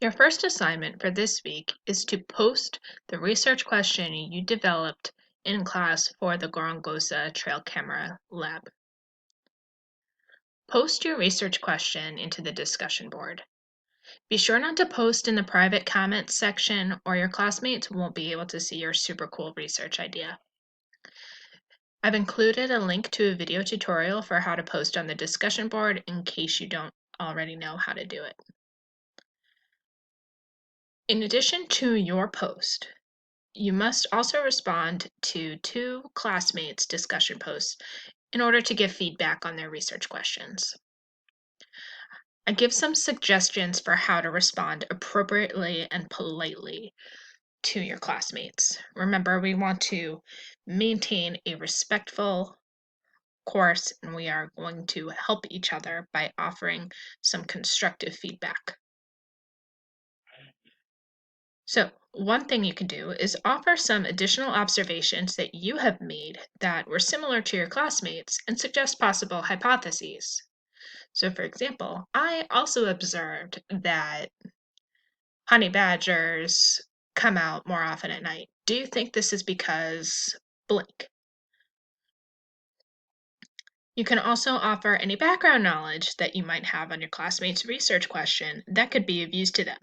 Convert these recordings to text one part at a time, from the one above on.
Your first assignment for this week is to post the research question you developed in class for the Gorongosa Trail Camera Lab. Post your research question into the discussion board. Be sure not to post in the private comments section or your classmates won't be able to see your super cool research idea. I've included a link to a video tutorial for how to post on the discussion board in case you don't already know how to do it. In addition to your post, you must also respond to 2 classmates' discussion posts in order to give feedback on their research questions. I give some suggestions for how to respond appropriately and politely to your classmates. Remember, we want to maintain a respectful course, and we are going to help each other by offering some constructive feedback. So, one thing you can do is offer some additional observations that you have made that were similar to your classmates and suggest possible hypotheses. So, for example, I also observed that honey badgers come out more often at night. Do you think this is because blank? You can also offer any background knowledge that you might have on your classmate's research question that could be of use to them.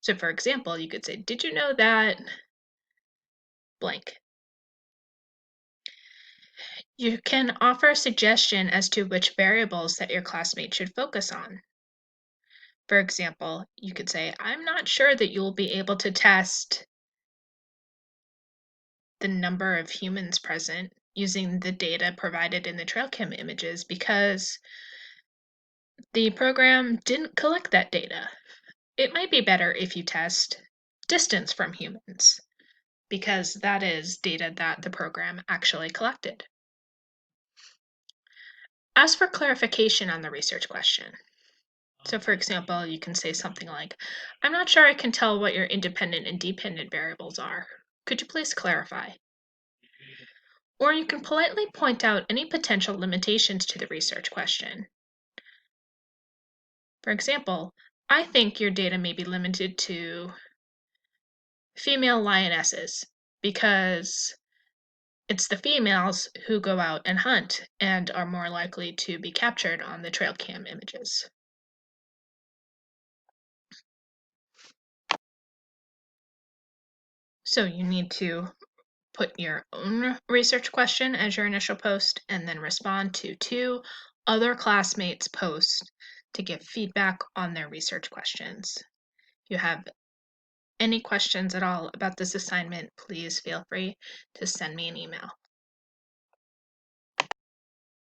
So, for example, you could say, "Did you know that blank?" You can offer a suggestion as to which variables that your classmates should focus on. For example, you could say, "I'm not sure that you'll be able to test the number of humans present using the data provided in the trail cam images because the program didn't collect that data. It might be better if you test distance from humans because that is data that the program actually collected." Ask for clarification on the research question. So, for example, you can say something like, "I'm not sure I can tell what your independent and dependent variables are. Could you please clarify?" Or you can politely point out any potential limitations to the research question. For example, "I think your data may be limited to female lionesses because it's the females who go out and hunt and are more likely to be captured on the trail cam images." So you need to put your own research question as your initial post and then respond to 2 other classmates' posts to give feedback on their research questions. If you have any questions at all about this assignment, please feel free to send me an email.